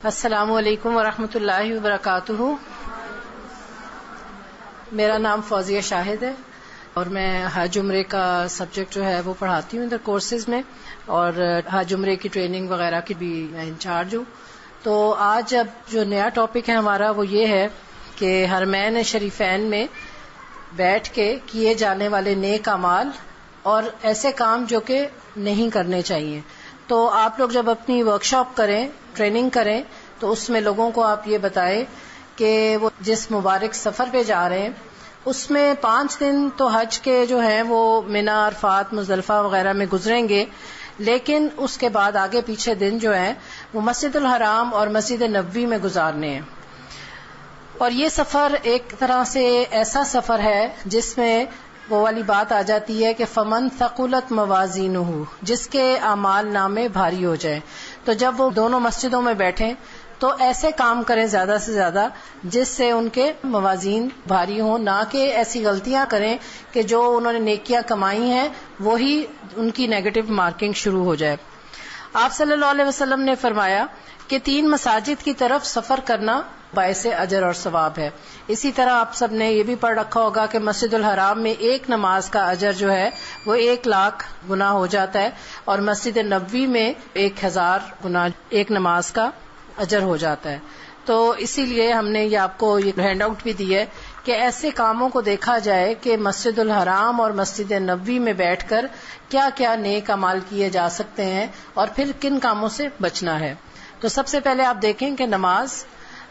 السلام علیکم ورحمۃ اللہ وبرکاتہ. میرا نام فوزیہ شاہد ہے اور میں حج عمرے کا سبجیکٹ جو ہے وہ پڑھاتی ہوں ادھر کورسز میں، اور حج عمرے کی ٹریننگ وغیرہ کی بھی میں انچارج ہوں. تو آج اب جو نیا ٹاپک ہے ہمارا وہ یہ ہے کہ حرمین شریفین میں بیٹھ کے کیے جانے والے نیک اعمال اور ایسے کام جو کہ نہیں کرنے چاہیے. تو آپ لوگ جب اپنی ورکشاپ کریں، ٹریننگ کریں، تو اس میں لوگوں کو آپ یہ بتائیں کہ وہ جس مبارک سفر پہ جا رہے ہیں اس میں 5 دن تو حج کے جو ہیں وہ منا، عرفات، مزدلفہ وغیرہ میں گزریں گے، لیکن اس کے بعد آگے پیچھے دن جو ہیں وہ مسجد الحرام اور مسجد نبوی میں گزارنے ہیں. اور یہ سفر ایک طرح سے ایسا سفر ہے جس میں وہ والی بات آ جاتی ہے کہ فمن ثقلت موازینہ، جس کے اعمال نامے بھاری ہو جائیں. تو جب وہ دونوں مسجدوں میں بیٹھیں تو ایسے کام کریں زیادہ سے زیادہ جس سے ان کے موازین بھاری ہوں، نہ کہ ایسی غلطیاں کریں کہ جو انہوں نے نیکیاں کمائی ہیں وہی ان کی نیگیٹو مارکنگ شروع ہو جائے. آپ صلی اللہ علیہ وسلم نے فرمایا کہ 3 مساجد کی طرف سفر کرنا باعث اجر اور ثواب ہے. اسی طرح آپ سب نے یہ بھی پڑھ رکھا ہوگا کہ مسجد الحرام میں ایک نماز کا اجر جو ہے وہ 1,00,000 گنا ہو جاتا ہے، اور مسجد نبوی میں 1,000 گنا ایک نماز کا اجر ہو جاتا ہے. تو اسی لیے ہم نے یہ آپ کو یہ ہینڈ آؤٹ بھی دی ہے کہ ایسے کاموں کو دیکھا جائے کہ مسجد الحرام اور مسجد نبوی میں بیٹھ کر کیا کیا نیک اعمال کیے جا سکتے ہیں اور پھر کن کاموں سے بچنا ہے. تو سب سے پہلے آپ دیکھیں کہ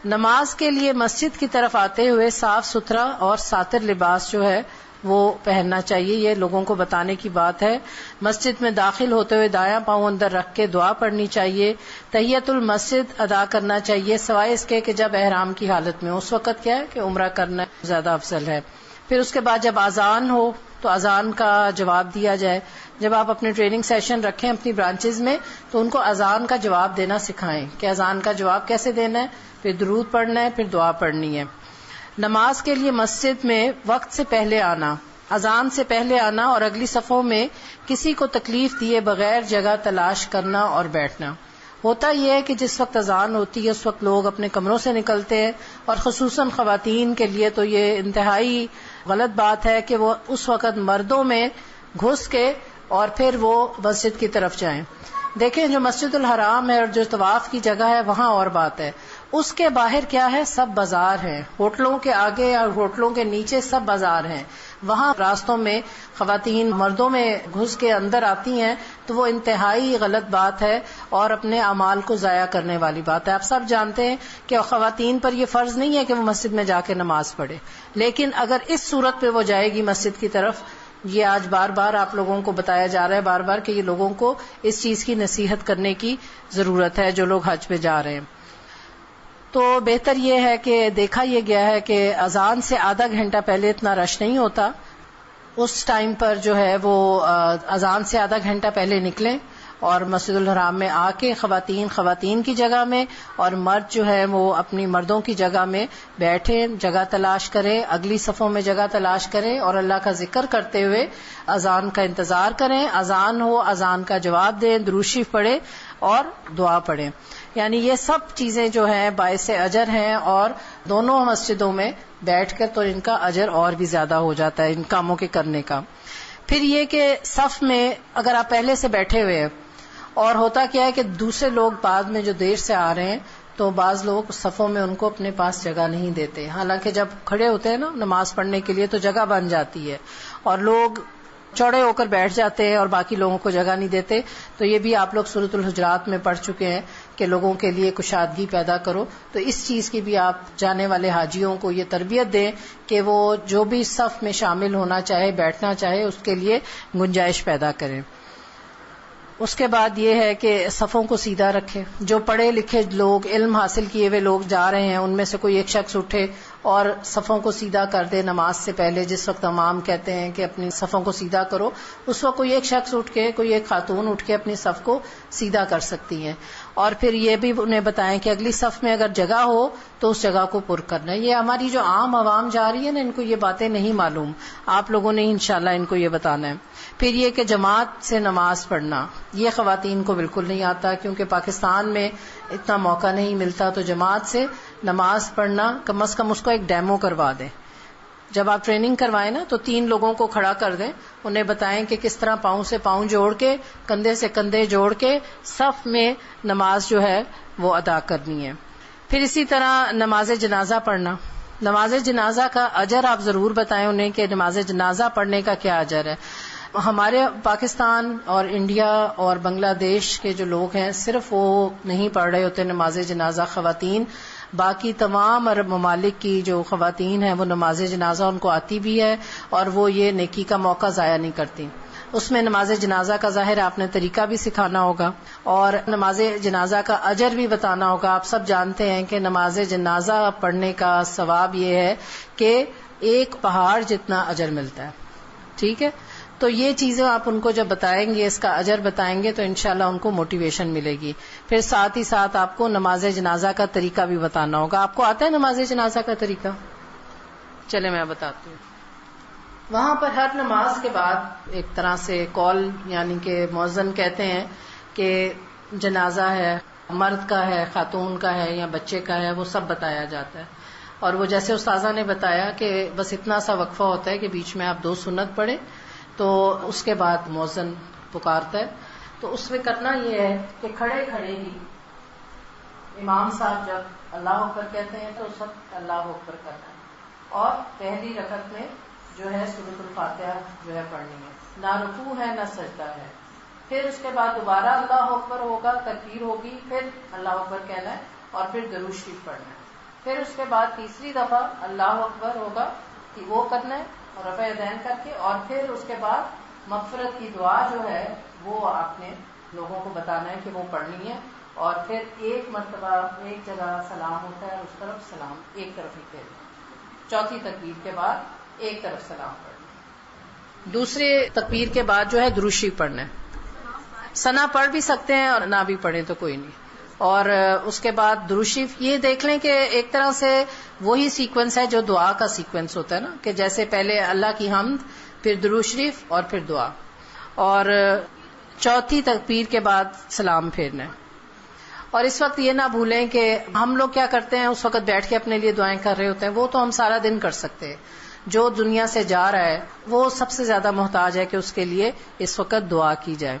نماز کے لیے مسجد کی طرف آتے ہوئے صاف ستھرا اور ساتر لباس جو ہے وہ پہننا چاہیے. یہ لوگوں کو بتانے کی بات ہے. مسجد میں داخل ہوتے ہوئے دایاں پاؤں اندر رکھ کے دعا پڑھنی چاہیے. تحیت المسجد ادا کرنا چاہیے سوائے اس کے کہ جب احرام کی حالت میں، اس وقت کیا ہے کہ عمرہ کرنا زیادہ افضل ہے. پھر اس کے بعد جب اذان ہو تو اذان کا جواب دیا جائے. جب آپ اپنے ٹریننگ سیشن رکھیں اپنی برانچز میں تو ان کو اذان کا جواب دینا سکھائیں کہ اذان کا جواب کیسے دینا ہے، پھر درود پڑھنا ہے، پھر دعا پڑھنی ہے. نماز کے لیے مسجد میں وقت سے پہلے آنا، اذان سے پہلے آنا اور اگلی صفوں میں کسی کو تکلیف دیے بغیر جگہ تلاش کرنا اور بیٹھنا. ہوتا یہ ہے کہ جس وقت اذان ہوتی ہے اس وقت لوگ اپنے کمروں سے نکلتے ہیں، اور خصوصاً خواتین کے لیے تو یہ انتہائی غلط بات ہے کہ وہ اس وقت مردوں میں گھس کے اور پھر وہ مسجد کی طرف جائیں. دیکھیں جو مسجد الحرام ہے اور جو طواف کی جگہ ہے وہاں اور بات ہے، اس کے باہر کیا ہے، سب بازار ہیں. ہوٹلوں کے آگے اور ہوٹلوں کے نیچے سب بازار ہیں. وہاں راستوں میں خواتین مردوں میں گھس کے اندر آتی ہیں تو وہ انتہائی غلط بات ہے اور اپنے اعمال کو ضائع کرنے والی بات ہے. آپ سب جانتے ہیں کہ خواتین پر یہ فرض نہیں ہے کہ وہ مسجد میں جا کے نماز پڑھے، لیکن اگر اس صورت پہ وہ جائے گی مسجد کی طرف، یہ آج بار بار آپ لوگوں کو بتایا جا رہا ہے بار بار کہ یہ لوگوں کو اس چیز کی نصیحت کرنے کی ضرورت ہے جو لوگ حج پہ جا رہے ہیں. تو بہتر یہ ہے کہ دیکھا یہ گیا ہے کہ اذان سے آدھا گھنٹہ پہلے اتنا رش نہیں ہوتا. اس ٹائم پر جو ہے وہ اذان سے آدھا گھنٹہ پہلے نکلیں اور مسجد الحرام میں آ کے خواتین کی جگہ میں اور مرد جو ہے وہ اپنی مردوں کی جگہ میں بیٹھیں، جگہ تلاش کریں، اگلی صفوں میں جگہ تلاش کریں اور اللہ کا ذکر کرتے ہوئے اذان کا انتظار کریں. اذان ہو، اذان کا جواب دیں، درود شریف پڑھیں اور دعا پڑھیں. یعنی یہ سب چیزیں جو ہیں باعث اجر ہیں، اور دونوں مسجدوں میں بیٹھ کر تو ان کا اجر اور بھی زیادہ ہو جاتا ہے ان کاموں کے کرنے کا. پھر یہ کہ صف میں اگر آپ پہلے سے بیٹھے ہوئے ہیں اور ہوتا کیا ہے کہ دوسرے لوگ بعد میں جو دیر سے آ رہے ہیں تو بعض لوگ صفوں میں ان کو اپنے پاس جگہ نہیں دیتے، حالانکہ جب کھڑے ہوتے ہیں نا نماز پڑھنے کے لیے تو جگہ بن جاتی ہے اور لوگ چوڑے ہو کر بیٹھ جاتے ہیں اور باقی لوگوں کو جگہ نہیں دیتے. تو یہ بھی آپ لوگ سورۃ الحجرات میں پڑھ چکے ہیں کہ لوگوں کے لیے کشادگی پیدا کرو. تو اس چیز کی بھی آپ جانے والے حاجیوں کو یہ تربیت دیں کہ وہ جو بھی صف میں شامل ہونا چاہے، بیٹھنا چاہے، اس کے لیے گنجائش پیدا کریں. اس کے بعد یہ ہے کہ صفوں کو سیدھا رکھیں. جو پڑھے لکھے لوگ، علم حاصل کیے ہوئے لوگ جا رہے ہیں ان میں سے کوئی ایک شخص اٹھے اور صفوں کو سیدھا کر دے نماز سے پہلے. جس وقت امام کہتے ہیں کہ اپنی صفوں کو سیدھا کرو، اس وقت کوئی ایک شخص اٹھ کے، کوئی ایک خاتون اٹھ کے اپنی صف کو سیدھا کر سکتی ہیں. اور پھر یہ بھی انہیں بتائیں کہ اگلی صف میں اگر جگہ ہو تو اس جگہ کو پر کرنا ہے. یہ ہماری جو عام عوام جا رہی ہے نا، ان کو یہ باتیں نہیں معلوم، آپ لوگوں نے انشاءاللہ ان کو یہ بتانا ہے. پھر یہ کہ جماعت سے نماز پڑھنا، یہ خواتین کو بالکل نہیں آتا، کیونکہ پاکستان میں اتنا موقع نہیں ملتا. تو جماعت سے نماز پڑھنا کم از کم اس کو ایک ڈیمو کروا دیں. جب آپ ٹریننگ کروائیں نا تو 3 لوگوں کو کھڑا کر دیں، انہیں بتائیں کہ کس طرح پاؤں سے پاؤں جوڑ کے، کندھے سے کندھے جوڑ کے صف میں نماز جو ہے وہ ادا کرنی ہے. پھر اسی طرح نماز جنازہ پڑھنا. نماز جنازہ کا اجر آپ ضرور بتائیں انہیں کہ نماز جنازہ پڑھنے کا کیا اجر ہے. ہمارے پاکستان اور انڈیا اور بنگلہ دیش کے جو لوگ ہیں صرف وہ نہیں پڑھ رہے ہوتے نماز جنازہ خواتین، باقی تمام عرب ممالک کی جو خواتین ہیں وہ نماز جنازہ ان کو آتی بھی ہے اور وہ یہ نیکی کا موقع ضائع نہیں کرتی. اس میں نماز جنازہ کا ظاہر آپ نے طریقہ بھی سکھانا ہوگا اور نماز جنازہ کا اجر بھی بتانا ہوگا. آپ سب جانتے ہیں کہ نماز جنازہ پڑھنے کا ثواب یہ ہے کہ ایک پہاڑ جتنا اجر ملتا ہے. ٹھیک ہے، تو یہ چیزیں آپ ان کو جب بتائیں گے، اس کا اجر بتائیں گے تو انشاءاللہ ان کو موٹیویشن ملے گی. پھر ساتھ ہی ساتھ آپ کو نماز جنازہ کا طریقہ بھی بتانا ہوگا. آپ کو آتا ہے نماز جنازہ کا طریقہ؟ چلے میں بتاتی ہوں. وہاں پر ہر نماز کے بعد ایک طرح سے کال، یعنی کہ مؤذن کہتے ہیں کہ جنازہ ہے، مرد کا ہے، خاتون کا ہے یا بچے کا ہے، وہ سب بتایا جاتا ہے. اور وہ جیسے استاذہ نے بتایا کہ بس اتنا سا وقفہ ہوتا ہے کہ بیچ میں آپ 2 سنت پڑھیں تو اس کے بعد مؤذن پکارتا ہے. تو اس میں کرنا یہ ہے کہ کھڑے کھڑے ہی امام صاحب جب اللہ اکبر کہتے ہیں تو سب اللہ اکبر کرنا ہے اور پہلی رکعت میں جو ہے سورۃ الفاتحہ جو ہے پڑھنی ہے، نہ رکوع ہے نہ سجدہ ہے. پھر اس کے بعد دوبارہ اللہ اکبر ہوگا، تکبیر ہوگی، پھر اللہ اکبر کہنا ہے اور پھر درود شریف پڑھنا ہے. پھر اس کے بعد تیسری دفعہ اللہ اکبر ہوگا کہ وہ کرنا ہے اور رفع یدین کر کے، اور پھر اس کے بعد مغفرت کی دعا جو ہے وہ آپ نے لوگوں کو بتانا ہے کہ وہ پڑھنی ہے. اور پھر ایک مرتبہ ایک جگہ سلام ہوتا ہے اور اس طرف سلام ایک طرف ہی پھر چوتھی تکبیر کے بعد ایک طرف سلام پڑھنا ہے. دوسرے تکبیر کے بعد جو ہے درود شریف پڑھنا ہے. ثنا پڑھ بھی سکتے ہیں اور نہ بھی پڑھیں تو کوئی نہیں. اور اس کے بعد درود شریف یہ دیکھ لیں کہ ایک طرح سے وہی سیکوینس ہے جو دعا کا سیکوینس ہوتا ہے نا، کہ جیسے پہلے اللہ کی حمد، پھر درود شریف اور پھر دعا، اور چوتھی تکبیر کے بعد سلام پھیرنا ہے. اور اس وقت یہ نہ بھولیں کہ ہم لوگ کیا کرتے ہیں، اس وقت بیٹھ کے اپنے لیے دعائیں کر رہے ہوتے ہیں، وہ تو ہم سارا دن کر سکتے ہیں. جو دنیا سے جا رہا ہے وہ سب سے زیادہ محتاج ہے کہ اس کے لیے اس وقت دعا کی جائے.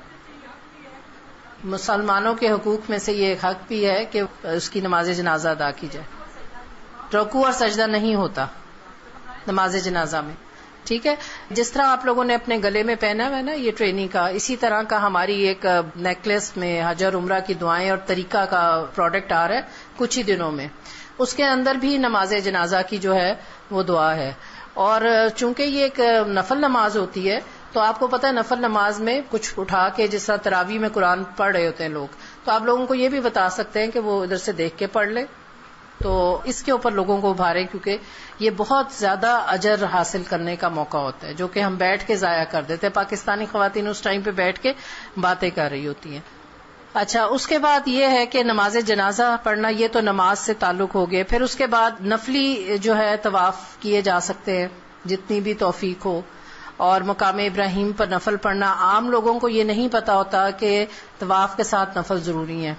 مسلمانوں کے حقوق میں سے یہ ایک حق بھی ہے کہ اس کی نماز جنازہ ادا کی جائے. رکوع اور سجدہ نہیں ہوتا نماز جنازہ میں. ٹھیک ہے، جس طرح آپ لوگوں نے اپنے گلے میں پہنا ہے نا یہ ٹریننگ کا، اسی طرح کا ہماری ایک نیکلس میں حج اور عمرہ کی دعائیں اور طریقہ کا پروڈکٹ آ رہا ہے کچھ ہی دنوں میں. اس کے اندر بھی نماز جنازہ کی جو ہے وہ دعا ہے. اور چونکہ یہ ایک نفل نماز ہوتی ہے تو آپ کو پتہ ہے نفل نماز میں کچھ اٹھا کے جس طرح تراویح میں قرآن پڑھ رہے ہوتے ہیں لوگ، تو آپ لوگوں کو یہ بھی بتا سکتے ہیں کہ وہ ادھر سے دیکھ کے پڑھ لے. تو اس کے اوپر لوگوں کو ابھاریں، کیونکہ یہ بہت زیادہ اجر حاصل کرنے کا موقع ہوتا ہے جو کہ ہم بیٹھ کے ضائع کر دیتے ہیں. پاکستانی خواتین اس ٹائم پہ بیٹھ کے باتیں کر رہی ہوتی ہیں. اچھا، اس کے بعد یہ ہے کہ نماز جنازہ پڑھنا، یہ تو نماز سے تعلق ہو گئے. پھر اس کے بعد نفلی جو ہے طواف کیے جا سکتے ہیں جتنی بھی توفیق ہو. اور مقام ابراہیم پر نفل پڑھنا، عام لوگوں کو یہ نہیں پتا ہوتا کہ طواف کے ساتھ نفل ضروری ہے.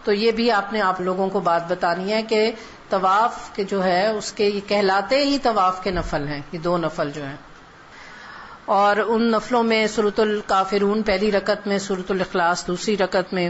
تو یہ بھی آپ نے آپ لوگوں کو بات بتانی ہے کہ طواف کے جو ہے اس کے یہ کہلاتے ہی طواف کے نفل ہیں، یہ 2 نفل جو ہیں. اور ان نفلوں میں سورۃ الکافرون پہلی رکعت میں، سورۃ الاخلاص دوسری رکعت میں.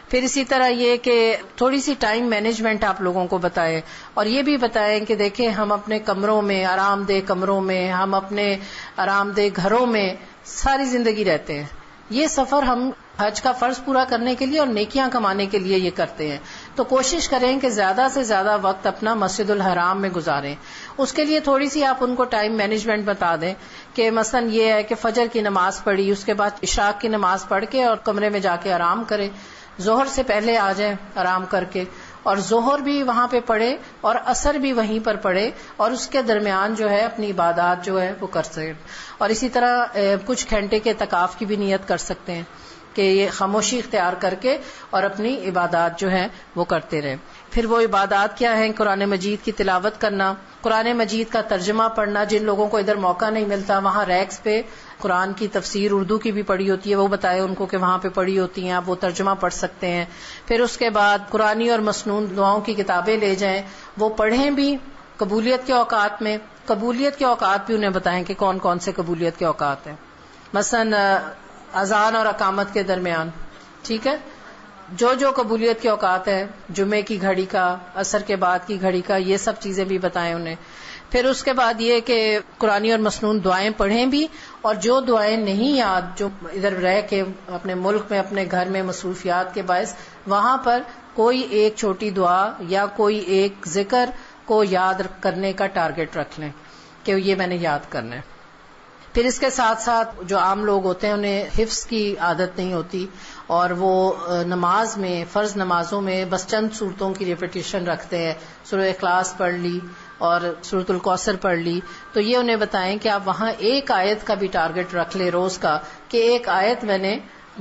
پھر اسی طرح یہ کہ تھوڑی سی ٹائم مینجمنٹ آپ لوگوں کو بتائیں، اور یہ بھی بتائیں کہ دیکھیں ہم اپنے کمروں میں، آرام دہ کمروں میں، ہم اپنے آرام دہ گھروں میں ساری زندگی رہتے ہیں. یہ سفر ہم حج کا فرض پورا کرنے کے لیے اور نیکیاں کمانے کے لیے یہ کرتے ہیں. تو کوشش کریں کہ زیادہ سے زیادہ وقت اپنا مسجد الحرام میں گزاریں. اس کے لیے تھوڑی سی آپ ان کو ٹائم مینجمنٹ بتا دیں کہ مثلا یہ ہے کہ فجر کی نماز پڑھی، اس کے بعد عشاء کی نماز پڑھ کے اور کمرے میں جا کے آرام کریں. ظہر سے پہلے آ جائیں آرام کر کے، اور ظہر بھی وہاں پہ پڑھے اور عصر بھی وہیں پر پڑھے اور اس کے درمیان جو ہے اپنی عبادات جو ہے وہ کر سکے. اور اسی طرح کچھ گھنٹے کے اعتکاف کی بھی نیت کر سکتے ہیں کہ یہ خاموشی اختیار کر کے اور اپنی عبادات جو ہے وہ کرتے رہیں. پھر وہ عبادات کیا ہیں؟ قرآن مجید کی تلاوت کرنا، قرآن مجید کا ترجمہ پڑھنا. جن لوگوں کو ادھر موقع نہیں ملتا وہاں ریکس پہ قرآن کی تفسیر اردو کی بھی پڑھی ہوتی ہے، وہ بتائے ان کو کہ وہاں پہ پڑھی ہوتی ہیں، آپ وہ ترجمہ پڑھ سکتے ہیں. پھر اس کے بعد قرآنی اور مسنون دعاؤں کی کتابیں لے جائیں، وہ پڑھیں بھی قبولیت کے اوقات میں. قبولیت کے اوقات بھی انہیں بتائیں کہ کون کون سے قبولیت کے اوقات ہیں. مثلا اذان اور اقامت کے درمیان، ٹھیک ہے، جو قبولیت کے اوقات ہیں، جمعے کی گھڑی کا، عصر کے بعد کی گھڑی کا، یہ سب چیزیں بھی بتائیں انہیں. پھر اس کے بعد یہ کہ قرآنی اور مسنون دعائیں پڑھیں بھی، اور جو دعائیں نہیں یاد، جو ادھر رہ کے اپنے ملک میں اپنے گھر میں مصروفیات کے باعث وہاں پر کوئی ایک چھوٹی دعا یا کوئی ایک ذکر کو یاد کرنے کا ٹارگٹ رکھ لیں کہ یہ میں نے یاد کرنا ہے. پھر اس کے ساتھ ساتھ جو عام لوگ ہوتے ہیں انہیں حفظ کی عادت نہیں ہوتی اور وہ نماز میں، فرض نمازوں میں بس چند صورتوں کی ریپیٹیشن رکھتے ہیں. سورہ اخلاص پڑھ لی اور سورۃ الکوثر پڑھ لی، تو یہ انہیں بتائیں کہ آپ وہاں ایک آیت کا بھی ٹارگٹ رکھ لیں روز کا کہ ایک آیت میں نے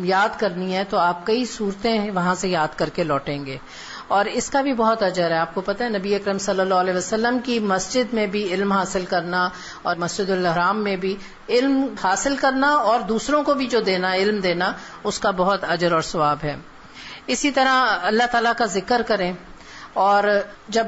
یاد کرنی ہے، تو آپ کئی صورتیں وہاں سے یاد کر کے لوٹیں گے. اور اس کا بھی بہت اجر ہے. آپ کو پتہ ہے نبی اکرم صلی اللہ علیہ وسلم کی مسجد میں بھی علم حاصل کرنا اور مسجد الحرام میں بھی علم حاصل کرنا اور دوسروں کو بھی جو دینا، علم دینا، اس کا بہت اجر اور ثواب ہے. اسی طرح اللہ تعالیٰ کا ذکر کریں، اور جب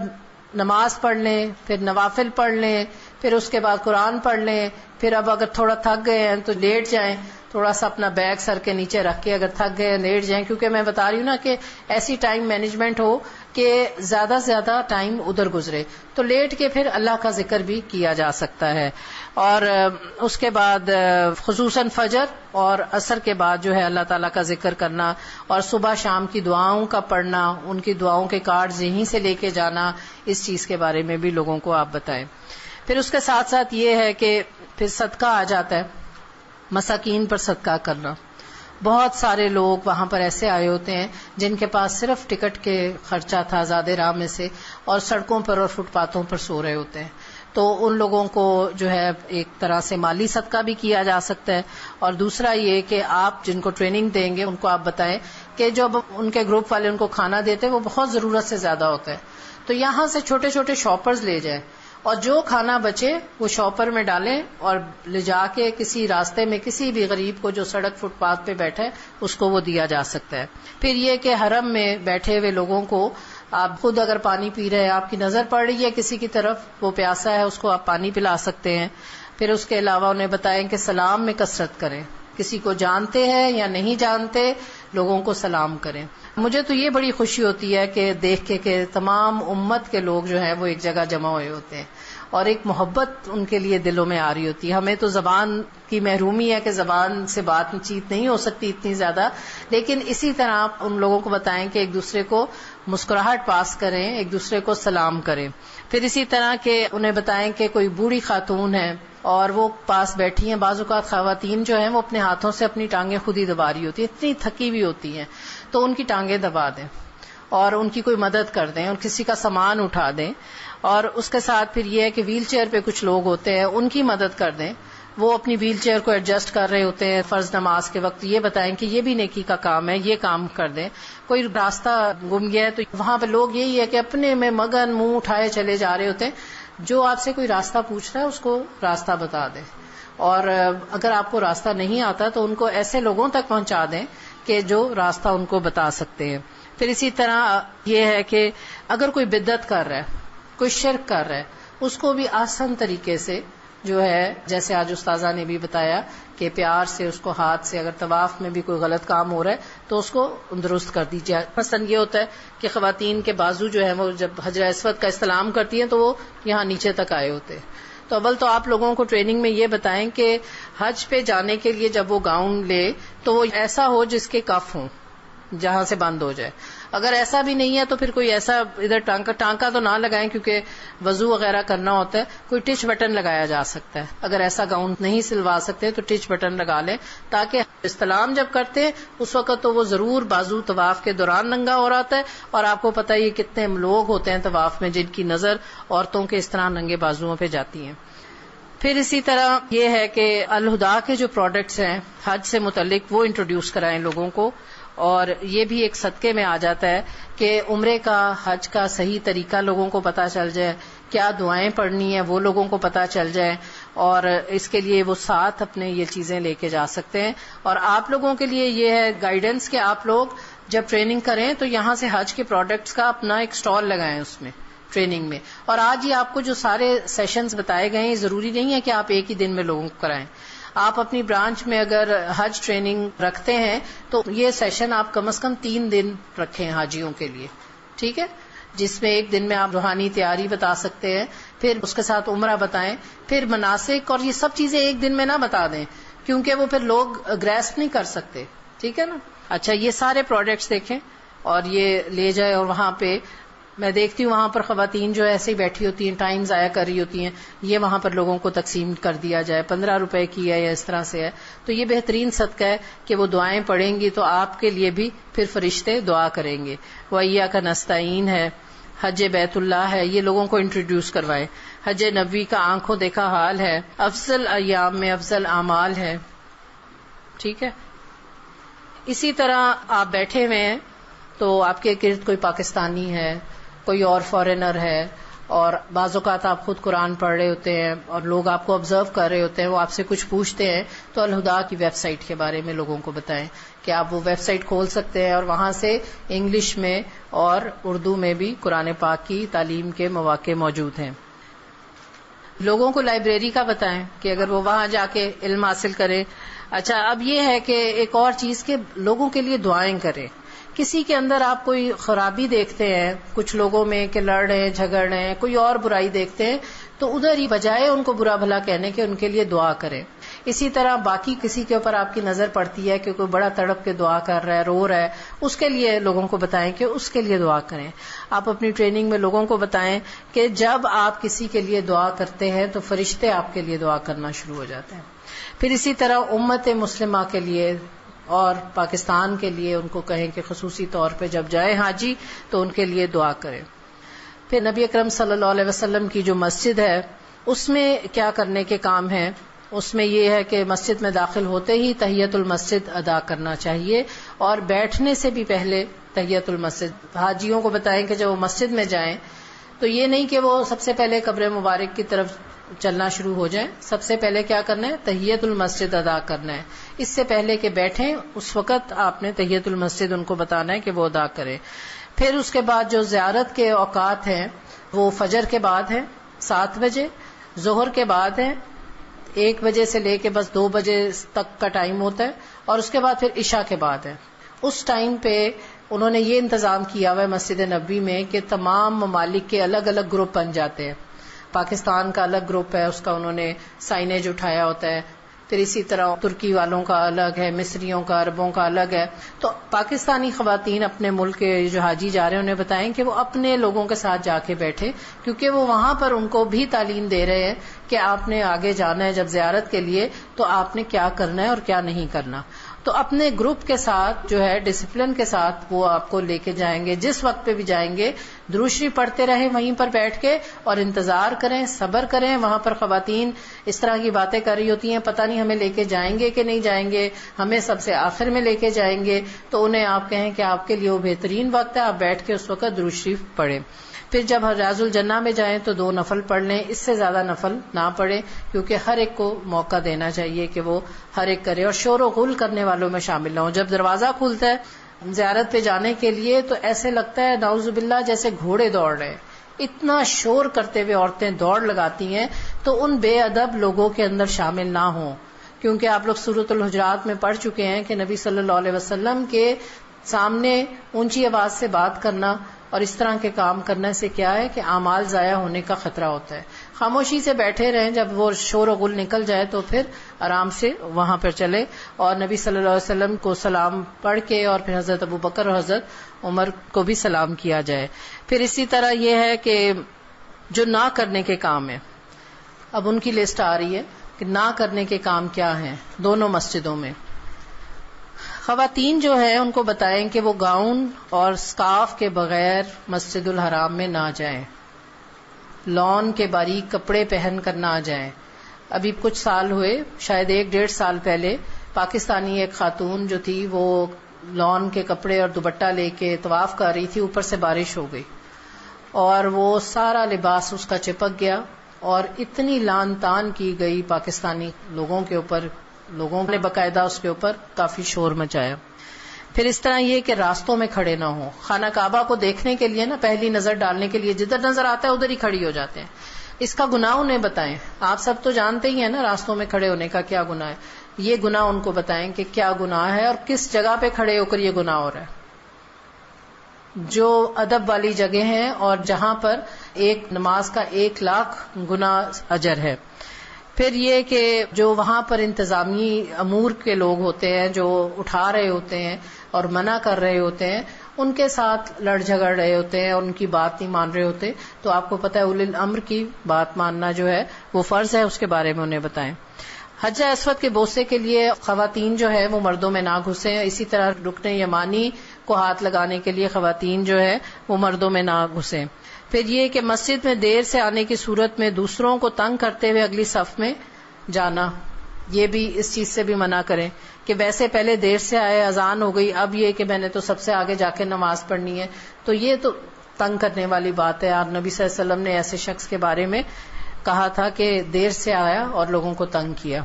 نماز پڑھ لیں، پھر نوافل پڑھ لیں، پھر اس کے بعد قرآن پڑھ لیں، پھر اب اگر تھوڑا تھک گئے ہیں تو لیٹ جائیں، تھوڑا سا اپنا بیگ سر کے نیچے رکھ کے اگر تھک گئے لیٹ جائیں. کیونکہ میں بتا رہی ہوں نا کہ ایسی ٹائم مینجمنٹ ہو کہ زیادہ سے زیادہ ٹائم ادھر گزرے، تو لیٹ کے پھر اللہ کا ذکر بھی کیا جا سکتا ہے. اور اس کے بعد خصوصاً فجر اور عصر کے بعد جو ہے اللہ تعالیٰ کا ذکر کرنا، اور صبح شام کی دعاؤں کا پڑھنا، ان کی دعاؤں کے کارڈز یہیں سے لے کے جانا، اس چیز کے بارے میں بھی لوگوں کو آپ بتائیں. پھر اس کے ساتھ ساتھ یہ ہے کہ پھر صدقہ آ جاتا ہے، مساکین پر صدقہ کرنا. بہت سارے لوگ وہاں پر ایسے آئے ہوتے ہیں جن کے پاس صرف ٹکٹ کے خرچہ تھا آزاد راہ میں سے، اور سڑکوں پر اور فٹ پاتھوں پر سو رہے ہوتے ہیں. تو ان لوگوں کو جو ہے ایک طرح سے مالی صدقہ بھی کیا جا سکتا ہے. اور دوسرا یہ کہ آپ جن کو ٹریننگ دیں گے ان کو آپ بتائیں کہ جب ان کے گروپ والے ان کو کھانا دیتے ہیں وہ بہت ضرورت سے زیادہ ہوتا ہے، تو یہاں سے چھوٹے چھوٹے شاپرز لے جائیں اور جو کھانا بچے وہ شاپر میں ڈالیں اور لے جا کے کسی راستے میں کسی بھی غریب کو جو سڑک فٹ پاتھ پہ بیٹھے اس کو وہ دیا جا سکتا ہے. پھر یہ کہ حرم میں بیٹھے ہوئے لوگوں کو آپ خود اگر پانی پی رہے ہیں، آپ کی نظر پڑ رہی ہے کسی کی طرف، وہ پیاسا ہے، اس کو آپ پانی پلا سکتے ہیں. پھر اس کے علاوہ انہیں بتائیں کہ سلام میں کثرت کریں، کسی کو جانتے ہیں یا نہیں جانتے لوگوں کو سلام کریں. مجھے تو یہ بڑی خوشی ہوتی ہے کہ دیکھ کے کہ تمام امت کے لوگ جو ہیں وہ ایک جگہ جمع ہوئے ہوتے ہیں اور ایک محبت ان کے لیے دلوں میں آ رہی ہوتی ہے. ہمیں تو زبان کی محرومی ہے کہ زبان سے بات چیت نہیں ہو سکتی اتنی زیادہ، لیکن اسی طرح آپ ان لوگوں کو بتائیں کہ ایک دوسرے کو مسکراہٹ پاس کریں، ایک دوسرے کو سلام کریں. پھر اسی طرح کہ انہیں بتائیں کہ کوئی بوڑھی خاتون ہے اور وہ پاس بیٹھی ہیں. بعض اوقات خواتین جو ہیں وہ اپنے ہاتھوں سے اپنی ٹانگیں خود ہی دبا رہی ہوتی ہیں، اتنی تھکی ہوئی ہوتی ہیں، تو ان کی ٹانگیں دبا دیں اور ان کی کوئی مدد کر دیں اور کسی کا سامان اٹھا دیں. اور اس کے ساتھ پھر یہ ہے کہ ویل چیئر پہ کچھ لوگ ہوتے ہیں ان کی مدد کر دیں، وہ اپنی ویل چیئر کو ایڈجسٹ کر رہے ہوتے ہیں فرض نماز کے وقت، یہ بتائیں کہ یہ بھی نیکی کا کام ہے، یہ کام کر دیں. کوئی راستہ گم گیا ہے تو وہاں پہ لوگ یہی ہے کہ اپنے میں مگن منہ اٹھائے چلے جا رہے ہوتے ہیں. جو آپ سے کوئی راستہ پوچھ رہا ہے اس کو راستہ بتا دیں، اور اگر آپ کو راستہ نہیں آتا تو ان کو ایسے لوگوں تک پہنچا دیں کہ جو راستہ ان کو بتا سکتے ہیں. پھر اسی طرح یہ ہے کہ اگر کوئی بدعت کر رہا ہے، کوئی شرک کر رہا ہے، اس کو بھی آسان طریقے سے جو ہے، جیسے آج استاذہ نے بھی بتایا کہ پیار سے اس کو ہاتھ سے، اگر طواف میں بھی کوئی غلط کام ہو رہا ہے تو اس کو درست کر دیجیے. مثلا یہ ہوتا ہے کہ خواتین کے بازو جو ہے وہ جب حجر اسود کا استلام کرتی ہیں تو وہ یہاں نیچے تک آئے ہوتے ہیں. تو اول تو آپ لوگوں کو ٹریننگ میں یہ بتائیں کہ حج پہ جانے کے لیے جب وہ گاؤن لے تو وہ ایسا ہو جس کے کف ہوں، جہاں سے بند ہو جائے. اگر ایسا بھی نہیں ہے تو پھر کوئی ایسا ادھر ٹانکا تو نہ لگائیں, کیونکہ وضو وغیرہ کرنا ہوتا ہے. کوئی ٹچ بٹن لگایا جا سکتا ہے. اگر ایسا گاؤن نہیں سلوا سکتے تو ٹچ بٹن لگا لیں, تاکہ استلام جب کرتے ہیں اس وقت تو وہ ضرور بازو طواف کے دوران ننگا ہو رہا ہے. اور آپ کو پتہ ہے یہ کتنے لوگ ہوتے ہیں طواف میں جن کی نظر عورتوں کے اس طرح ننگے بازوؤں پہ جاتی ہیں. پھر اسی طرح یہ ہے کہ الہدا کے جو پروڈکٹس ہیں حج سے متعلق وہ انٹروڈیوس کرائیں لوگوں کو. اور یہ بھی ایک صدقے میں آ جاتا ہے کہ عمرے کا حج کا صحیح طریقہ لوگوں کو پتہ چل جائے, کیا دعائیں پڑھنی ہیں وہ لوگوں کو پتہ چل جائے, اور اس کے لیے وہ ساتھ اپنے یہ چیزیں لے کے جا سکتے ہیں. اور آپ لوگوں کے لیے یہ ہے گائیڈنس کہ آپ لوگ جب ٹریننگ کریں تو یہاں سے حج کے پروڈکٹس کا اپنا ایک سٹال لگائیں اس میں ٹریننگ میں. اور آج یہ آپ کو جو سارے سیشنز بتائے گئے ہیں ضروری نہیں ہے کہ آپ ایک ہی دن میں لوگوں کو کرائیں. آپ اپنی برانچ میں اگر حج ٹریننگ رکھتے ہیں تو یہ سیشن آپ کم از کم 3 دن رکھیں حاجیوں کے لیے, ٹھیک ہے, جس میں ایک دن میں آپ روحانی تیاری بتا سکتے ہیں, پھر اس کے ساتھ عمرہ بتائیں, پھر مناسک, اور یہ سب چیزیں ایک دن میں نہ بتا دیں کیونکہ وہ پھر لوگ گریسپ نہیں کر سکتے, ٹھیک ہے نا. اچھا, یہ سارے پروڈکٹس دیکھیں اور یہ لے جائے. اور وہاں پہ میں دیکھتی ہوں وہاں پر خواتین جو ایسے ہی بیٹھی ہوتی ہیں, ٹائم ضائع کر رہی ہوتی ہیں, یہ وہاں پر لوگوں کو تقسیم کر دیا جائے. 15 روپے کی ہے یا اس طرح سے ہے, تو یہ بہترین صدقہ ہے کہ وہ دعائیں پڑھیں گی تو آپ کے لیے بھی پھر فرشتے دعا کریں گے. وَإِيَّاكَ نَسْتَعِينُ ہے, حج بیت اللہ ہے, یہ لوگوں کو انٹروڈیوس کروائیں. حج نبوی کا آنکھوں دیکھا حال ہے, افضل ایام میں افضل اعمال ہے, ٹھیک ہے. اسی طرح آپ بیٹھے ہوئے ہیں تو آپ کے گرد کوئی پاکستانی ہے, کوئی اور فارینر ہے, اور بعض اوقات آپ خود قرآن پڑھ رہے ہوتے ہیں اور لوگ آپ کو آبزرو کر رہے ہوتے ہیں, وہ آپ سے کچھ پوچھتے ہیں, تو الہدا کی ویب سائٹ کے بارے میں لوگوں کو بتائیں کہ آپ وہ ویب سائٹ کھول سکتے ہیں اور وہاں سے انگلش میں اور اردو میں بھی قرآن پاک کی تعلیم کے مواقع موجود ہیں. لوگوں کو لائبریری کا بتائیں کہ اگر وہ وہاں جا کے علم حاصل کریں. اچھا, اب یہ ہے کہ ایک اور چیز کہ لوگوں کے لیے دعائیں کریں. کسی کے اندر آپ کوئی خرابی دیکھتے ہیں کچھ لوگوں میں کہ لڑ رہے ہیں, جھگڑ رہے ہیں, کوئی اور برائی دیکھتے ہیں, تو ادھر ہی بجائے ان کو برا بھلا کہنے کے ان کے لیے دعا کریں. اسی طرح باقی کسی کے اوپر آپ کی نظر پڑتی ہے کہ کوئی بڑا تڑپ کے دعا کر رہا ہے, رو رہا ہے, اس کے لیے لوگوں کو بتائیں کہ اس کے لیے دعا کریں. آپ اپنی ٹریننگ میں لوگوں کو بتائیں کہ جب آپ کسی کے لیے دعا کرتے ہیں تو فرشتے آپ کے لیے دعا کرنا شروع ہو جاتے ہیں. پھر اسی طرح امت مسلمہ کے لیے اور پاکستان کے لیے ان کو کہیں کہ خصوصی طور پہ جب جائیں حاجی تو ان کے لیے دعا کریں. پھر نبی اکرم صلی اللہ علیہ وسلم کی جو مسجد ہے اس میں کیا کرنے کے کام ہیں, اس میں یہ ہے کہ مسجد میں داخل ہوتے ہی تحیت المسجد ادا کرنا چاہیے, اور بیٹھنے سے بھی پہلے تحیت المسجد. حاجیوں کو بتائیں کہ جب وہ مسجد میں جائیں تو یہ نہیں کہ وہ سب سے پہلے قبر مبارک کی طرف چلنا شروع ہو جائیں, سب سے پہلے کیا کرنا ہے, تحیت المسجد ادا کرنا ہے. اس سے پہلے کہ بیٹھیں اس وقت آپ نے تحیت المسجد ان کو بتانا ہے کہ وہ ادا کریں. پھر اس کے بعد جو زیارت کے اوقات ہیں وہ فجر کے بعد ہیں 7 بجے, ظہر کے بعد ہیں 1 بجے سے لے کے بس 2 بجے تک کا ٹائم ہوتا ہے, اور اس کے بعد پھر عشاء کے بعد ہے. اس ٹائم پہ انہوں نے یہ انتظام کیا ہوا ہے مسجد نبوی میں کہ تمام ممالک کے الگ الگ گروپ بن جاتے ہیں. پاکستان کا الگ گروپ ہے, اس کا انہوں نے سائنیج اٹھایا ہوتا ہے. پھر اسی طرح ترکی والوں کا الگ ہے, مصریوں کا, عربوں کا الگ ہے. تو پاکستانی خواتین اپنے ملک کے جو حاجی جا رہے ہیں انہیں بتائیں کہ وہ اپنے لوگوں کے ساتھ جا کے بیٹھے, کیونکہ وہ وہاں پر ان کو بھی تعلیم دے رہے ہیں کہ آپ نے آگے جانا ہے جب زیارت کے لیے تو آپ نے کیا کرنا ہے اور کیا نہیں کرنا. تو اپنے گروپ کے ساتھ جو ہے ڈسپلن کے ساتھ وہ آپ کو لے کے جائیں گے. جس وقت پہ بھی جائیں گے درود شریف پڑھتے رہیں وہیں پر بیٹھ کے, اور انتظار کریں, صبر کریں. وہاں پر خواتین اس طرح کی باتیں کر رہی ہوتی ہیں, پتہ نہیں ہمیں لے کے جائیں گے کہ نہیں جائیں گے, ہمیں سب سے آخر میں لے کے جائیں گے. تو انہیں آپ کہیں کہ آپ کے لیے وہ بہترین وقت ہے, آپ بیٹھ کے اس وقت درود شریف پڑھیں. پھر جب ریاض الجنہ میں جائیں تو 2 نفل پڑھ لیں, اس سے زیادہ نفل نہ پڑھیں, کیونکہ ہر ایک کو موقع دینا چاہیے کہ وہ ہر ایک کرے, اور شور و غل کرنے والوں میں شامل نہ ہوں. جب دروازہ کھلتا ہے زیارت پہ جانے کے لیے تو ایسے لگتا ہے نعوذ باللہ جیسے گھوڑے دوڑ رہے ہیں, اتنا شور کرتے ہوئے عورتیں دوڑ لگاتی ہیں. تو ان بے ادب لوگوں کے اندر شامل نہ ہوں, کیونکہ آپ لوگ سورۃ الحجرات میں پڑھ چکے ہیں کہ نبی صلی اللہ علیہ وسلم کے سامنے اونچی آواز سے بات کرنا اور اس طرح کے کام کرنے سے کیا ہے کہ اعمال ضائع ہونے کا خطرہ ہوتا ہے. خاموشی سے بیٹھے رہیں، جب وہ شور و غل نکل جائے تو پھر آرام سے وہاں پر چلے، اور نبی صلی اللہ علیہ وسلم کو سلام پڑھ کے اور پھر حضرت ابو بکر اور حضرت عمر کو بھی سلام کیا جائے۔ پھر اسی طرح یہ ہے کہ جو نہ کرنے کے کام ہیں، اب ان کی لسٹ آ رہی ہے کہ نہ کرنے کے کام کیا ہیں دونوں مسجدوں میں۔ خواتین جو ہے ان کو بتائیں کہ وہ گاؤن اور سکارف کے بغیر مسجد الحرام میں نہ جائیں، لون کے باریک کپڑے پہن کر نہ جائیں۔ ابھی کچھ سال ہوئے، شاید 1-1.5 سال پہلے، پاکستانی ایک خاتون جو تھی وہ لون کے کپڑے اور دوپٹہ لے کے طواف کر رہی تھی، اوپر سے بارش ہو گئی اور وہ سارا لباس اس کا چپک گیا اور اتنی لعن طعن کی گئی پاکستانی لوگوں کے اوپر، لوگوں نے باقاعدہ اس کے اوپر کافی شور مچایا۔ پھر اس طرح یہ کہ راستوں میں کھڑے نہ ہوں، خانہ کعبہ کو دیکھنے کے لیے نا، پہلی نظر ڈالنے کے لیے جدھر نظر آتا ہے ادھر ہی کھڑی ہو جاتے ہیں۔ اس کا گناہ انہیں بتائیں، آپ سب تو جانتے ہی ہیں نا راستوں میں کھڑے ہونے کا کیا گناہ ہے، یہ گناہ ان کو بتائیں کہ کیا گناہ ہے اور کس جگہ پہ کھڑے ہو کر یہ گناہ ہو رہا ہے۔ جو ادب والی جگہ ہیں اور جہاں پر ایک نماز کا 1,00,000 گنا اجر ہے۔ پھر یہ کہ جو وہاں پر انتظامی امور کے لوگ ہوتے ہیں، جو اٹھا رہے ہوتے ہیں اور منع کر رہے ہوتے ہیں، ان کے ساتھ لڑ جھگڑ رہے ہوتے ہیں اور ان کی بات نہیں مان رہے ہوتے، تو آپ کو پتہ ہے اولی الامر کی بات ماننا جو ہے وہ فرض ہے، اس کے بارے میں انہیں بتائیں۔ حجر اسود کے بوسے کے لیے خواتین جو ہے وہ مردوں میں نہ گھسیں، اسی طرح رکن یمانی کو ہاتھ لگانے کے لیے خواتین جو ہے وہ مردوں میں نہ گھسیں۔ پھر یہ کہ مسجد میں دیر سے آنے کی صورت میں دوسروں کو تنگ کرتے ہوئے اگلی صف میں جانا، یہ بھی اس چیز سے بھی منع کریں کہ ویسے پہلے دیر سے آئے، اذان ہو گئی، اب یہ کہ میں نے تو سب سے آگے جا کے نماز پڑھنی ہے، تو یہ تو تنگ کرنے والی بات ہے۔ اور نبی صلی اللہ علیہ وسلم نے ایسے شخص کے بارے میں کہا تھا کہ دیر سے آیا اور لوگوں کو تنگ کیا۔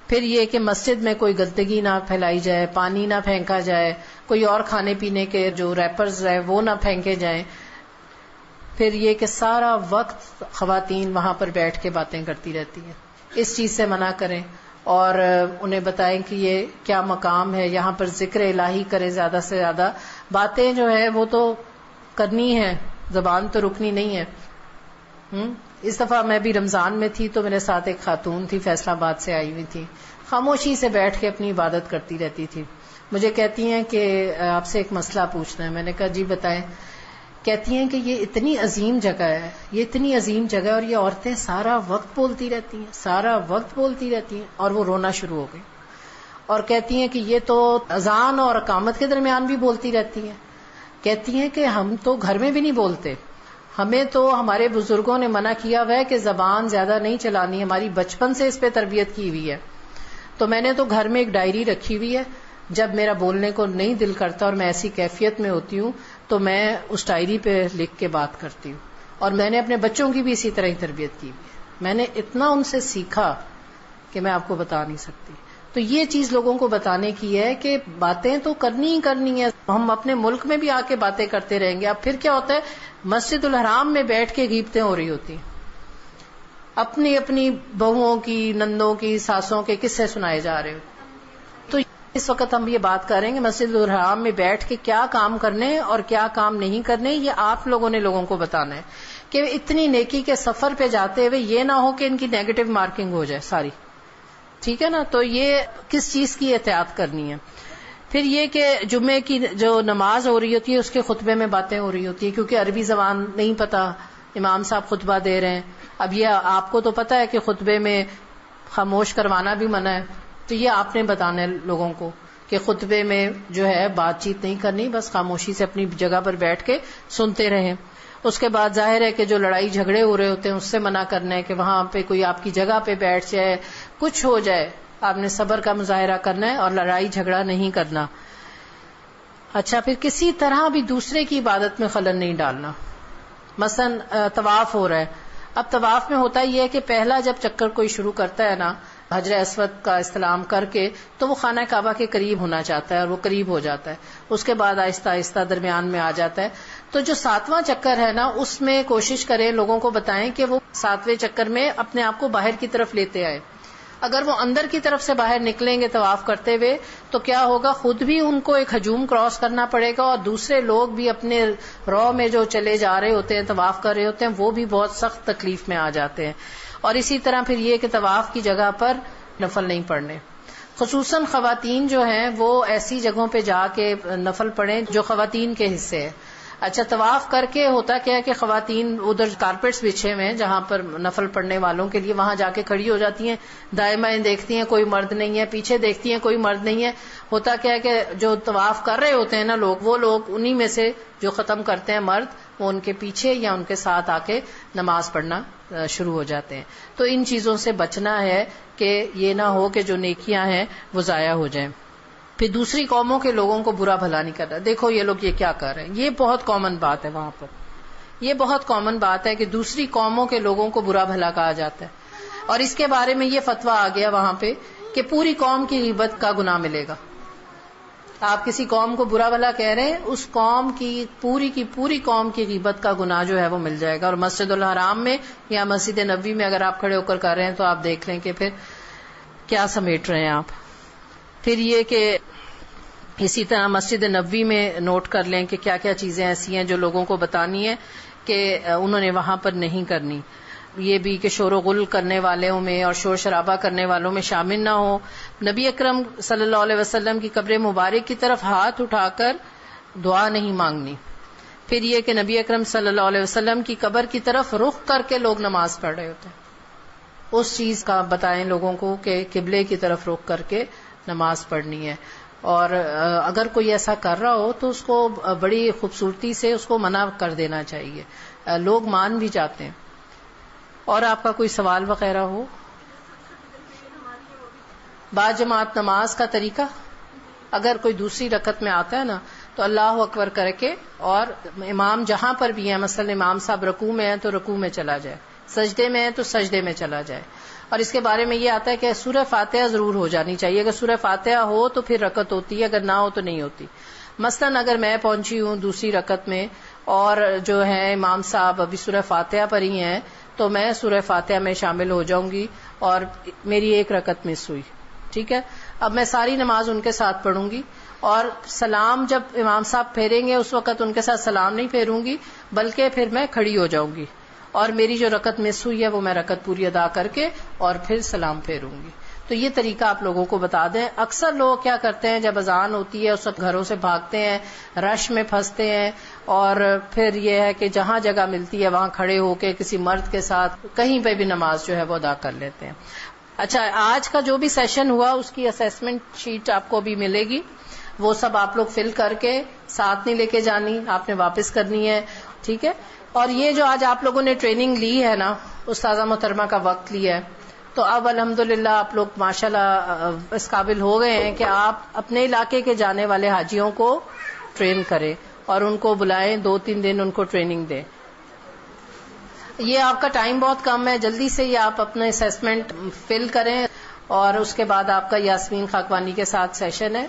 پھر یہ کہ مسجد میں کوئی گندگی نہ پھیلائی جائے، پانی نہ پھینکا جائے، کوئی اور کھانے پینے کے جو ریپرز ہیں وہ نہ پھینکے جائیں۔ پھر یہ کہ سارا وقت خواتین وہاں پر بیٹھ کے باتیں کرتی رہتی ہیں، اس چیز سے منع کریں اور انہیں بتائیں کہ یہ کیا مقام ہے، یہاں پر ذکر الہی کریں زیادہ سے زیادہ، باتیں جو ہے وہ تو کرنی ہے، زبان تو رکنی نہیں ہے۔ اس دفعہ میں بھی رمضان میں تھی تو میرے ساتھ ایک خاتون تھی، فیصل آباد سے آئی ہوئی تھی، خاموشی سے بیٹھ کے اپنی عبادت کرتی رہتی تھی۔ مجھے کہتی ہیں کہ آپ سے ایک مسئلہ پوچھنا ہے، میں نے کہا جی بتائیں۔ کہتی ہیں کہ یہ اتنی عظیم جگہ ہے، یہ اتنی عظیم جگہ ہے اور یہ عورتیں سارا وقت بولتی رہتی ہیں، سارا وقت بولتی رہتی ہیں، اور وہ رونا شروع ہو گئی اور کہتی ہیں کہ یہ تو اذان اور اقامت کے درمیان بھی بولتی رہتی ہیں۔ کہتی ہیں کہ ہم تو گھر میں بھی نہیں بولتے، ہمیں تو ہمارے بزرگوں نے منع کیا ہوا ہے کہ زبان زیادہ نہیں چلانی، ہماری بچپن سے اس پہ تربیت کی ہوئی ہے۔ تو میں نے تو گھر میں ایک ڈائری رکھی ہوئی ہے، جب میرا بولنے کو نہیں دل کرتا اور میں ایسی کیفیت میں ہوتی ہوں تو میں اس ڈائری پہ لکھ کے بات کرتی ہوں، اور میں نے اپنے بچوں کی بھی اسی طرح ہی تربیت کی ہوئی ہے۔ میں نے اتنا ان سے سیکھا کہ میں آپ کو بتا نہیں سکتی۔ تو یہ چیز لوگوں کو بتانے کی ہے کہ باتیں تو کرنی ہی کرنی ہے، ہم اپنے ملک میں بھی آ کے باتیں کرتے رہیں گے۔ اب پھر کیا ہوتا ہے، مسجد الحرام میں بیٹھ کے غیبتیں ہو رہی ہوتی ہیں، اپنی اپنی بہوؤں کی، نندوں کی، ساسوں کے قصے سنائے جا رہے ہو۔ تو اس وقت ہم یہ بات کر رہے ہیں کہ مسجد الحرام میں بیٹھ کے کیا کام کرنے اور کیا کام نہیں کرنے، یہ آپ لوگوں نے لوگوں کو بتانا ہے کہ اتنی نیکی کے سفر پہ جاتے ہوئے یہ نہ ہو کہ ان کی نیگیٹو مارکنگ ہو جائے ساری، ٹھیک ہے نا۔ تو یہ کس چیز کی احتیاط کرنی ہے۔ پھر یہ کہ جمعے کی جو نماز ہو رہی ہوتی ہے اس کے خطبے میں باتیں ہو رہی ہوتی ہیں، کیونکہ عربی زبان نہیں پتہ، امام صاحب خطبہ دے رہے ہیں، اب یہ آپ کو تو پتہ ہے کہ خطبے میں خاموش کروانا بھی منع ہے، تو یہ آپ نے بتانا ہے لوگوں کو کہ خطبے میں جو ہے بات چیت نہیں کرنی، بس خاموشی سے اپنی جگہ پر بیٹھ کے سنتے رہیں۔ اس کے بعد ظاہر ہے کہ جو لڑائی جھگڑے ہو رہے ہوتے ہیں اس سے منع کرنا ہے کہ وہاں پہ کوئی آپ کی جگہ پہ بیٹھ جائے، کچھ ہو جائے، آپ نے صبر کا مظاہرہ کرنا ہے اور لڑائی جھگڑا نہیں کرنا۔ اچھا، پھر کسی طرح بھی دوسرے کی عبادت میں خلل نہیں ڈالنا۔ مثلا طواف ہو رہا ہے، اب طواف میں ہوتا یہ ہے کہ پہلا جب چکر کوئی شروع کرتا ہے نا حجر اسود کا استلام کر کے، تو وہ خانہ کعبہ کے قریب ہونا چاہتا ہے اور وہ قریب ہو جاتا ہے، اس کے بعد آہستہ آہستہ درمیان میں آ جاتا ہے۔ تو جو 7واں چکر ہے نا اس میں کوشش کریں، لوگوں کو بتائیں کہ وہ 7ویں چکر میں اپنے آپ کو باہر کی طرف لیتے آئے، اگر وہ اندر کی طرف سے باہر نکلیں گے طواف کرتے ہوئے تو کیا ہوگا، خود بھی ان کو ایک ہجوم کراس کرنا پڑے گا، اور دوسرے لوگ بھی اپنے رو میں جو چلے جا رہے ہوتے ہیں، طواف کر رہے ہوتے ہیں، وہ بھی بہت سخت تکلیف میں آ جاتے ہیں. اور اسی طرح پھر یہ کہ طواف کی جگہ پر نفل نہیں پڑھنے. خصوصاً خواتین جو ہیں وہ ایسی جگہوں پہ جا کے نفل پڑھیں جو خواتین کے حصے ہیں. اچھا، طواف کر کے ہوتا کیا ہے کہ خواتین ادھر کارپیٹس بچھے ہوئے ہیں جہاں پر نفل پڑھنے والوں کے لیے، وہاں جا کے کھڑی ہو جاتی ہیں، دائیں بائیں دیکھتی ہیں کوئی مرد نہیں ہے، پیچھے دیکھتی ہیں کوئی مرد نہیں ہے. ہوتا کیا ہے کہ جو طواف کر رہے ہوتے ہیں نا لوگ، وہ لوگ انہی میں سے جو ختم کرتے ہیں مرد، وہ ان کے پیچھے یا ان کے ساتھ آ کے نماز پڑھنا شروع ہو جاتے ہیں. تو ان چیزوں سے بچنا ہے کہ یہ نہ ہو کہ جو نیکیاں ہیں وہ ضائع ہو جائیں. پھر دوسری قوموں کے لوگوں کو برا بھلا نہیں کرنا. دیکھو یہ لوگ یہ کیا کر رہے ہیں، یہ بہت کامن بات ہے وہاں پر. یہ بہت کامن بات ہے کہ دوسری قوموں کے لوگوں کو برا بھلا کہا جاتا ہے، اور اس کے بارے میں یہ فتویٰ آ گیا وہاں پہ کہ پوری قوم کی غیبت کا گناہ ملے گا. آپ کسی قوم کو برا بھلا کہہ رہے ہیں، اس قوم کی پوری قوم کی غیبت کا گناہ جو ہے وہ مل جائے گا. اور مسجد الحرام میں یا مسجد نبوی میں اگر آپ کھڑے ہو کر کر رہے ہیں تو آپ دیکھ لیں کہ پھر کیا سمیٹ رہے ہیں آپ. پھر یہ کہ اسی طرح مسجد نبوی میں نوٹ کر لیں کہ کیا کیا چیزیں ایسی ہیں جو لوگوں کو بتانی ہے کہ انہوں نے وہاں پر نہیں کرنی. یہ بھی کہ شور و غل کرنے والوں میں اور شور شرابہ کرنے والوں میں شامل نہ ہو. نبی اکرم صلی اللہ علیہ وسلم کی قبر مبارک کی طرف ہاتھ اٹھا کر دعا نہیں مانگنی. پھر یہ کہ نبی اکرم صلی اللہ علیہ وسلم کی قبر کی طرف رخ کر کے لوگ نماز پڑھ رہے ہوتے ہیں، اس چیز کا بتائیں لوگوں کو کہ قبلے کی طرف رخ کر کے نماز پڑھنی ہے. اور اگر کوئی ایسا کر رہا ہو تو اس کو بڑی خوبصورتی سے اس کو منع کر دینا چاہیے. لوگ مان بھی جاتے ہیں. اور آپ کا کوئی سوال وغیرہ ہو؟ با جماعت نماز کا طریقہ، اگر کوئی دوسری رکعت میں آتا ہے نا تو اللہ اکبر کر کے، اور امام جہاں پر بھی ہے، مثلا امام صاحب رکوع میں ہے تو رکوع میں چلا جائے، سجدے میں ہے تو سجدے میں چلا جائے. اور اس کے بارے میں یہ آتا ہے کہ سورہ فاتحہ ضرور ہو جانی چاہیے. اگر سورہ فاتحہ ہو تو پھر رکعت ہوتی ہے، اگر نہ ہو تو نہیں ہوتی. مثلا اگر میں پہنچی ہوں دوسری رکعت میں اور جو ہے امام صاحب ابھی سورہ فاتحہ پر ہی ہیں تو میں سورہ فاتحہ میں شامل ہو جاؤں گی اور میری ایک رکعت مس ہوئی، ٹھیک ہے. اب میں ساری نماز ان کے ساتھ پڑھوں گی، اور سلام جب امام صاحب پھیریں گے اس وقت ان کے ساتھ سلام نہیں پھیروں گی، بلکہ پھر میں کھڑی ہو جاؤں گی اور میری جو رکعت مس ہوئی ہے وہ میں رکعت پوری ادا کر کے اور پھر سلام پھیروں گی. تو یہ طریقہ آپ لوگوں کو بتا دیں. اکثر لوگ کیا کرتے ہیں، جب اذان ہوتی ہے اس وقت گھروں سے بھاگتے ہیں، رش میں پھنستے ہیں، اور پھر یہ ہے کہ جہاں جگہ ملتی ہے وہاں کھڑے ہو کے کسی مرد کے ساتھ کہیں پہ بھی نماز جو ہے وہ ادا کر لیتے ہیں. اچھا، آج کا جو بھی سیشن ہوا اس کی اسیسمنٹ شیٹ آپ کو بھی ملے گی، وہ سب آپ لوگ فل کر کے ساتھ نہیں لے کے جانی، آپ نے واپس کرنی ہے، ٹھیک ہے. اور یہ جو آج آپ لوگوں نے ٹریننگ لی ہے نا، استاذہ محترمہ کا وقت لیا ہے، تو اب الحمدللہ آپ لوگ ماشاءاللہ اس قابل ہو گئے ہیں کہ آپ اپنے علاقے کے جانے والے حاجیوں کو ٹرین کریں اور ان کو بلائیں، 2-3 دن ان کو ٹریننگ دیں. یہ آپ کا ٹائم بہت کم ہے، جلدی سے یہ آپ اپنا اسیسمنٹ فل کریں، اور اس کے بعد آپ کا یاسمین خاکوانی کے ساتھ سیشن ہے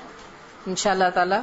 انشاءاللہ تعالی.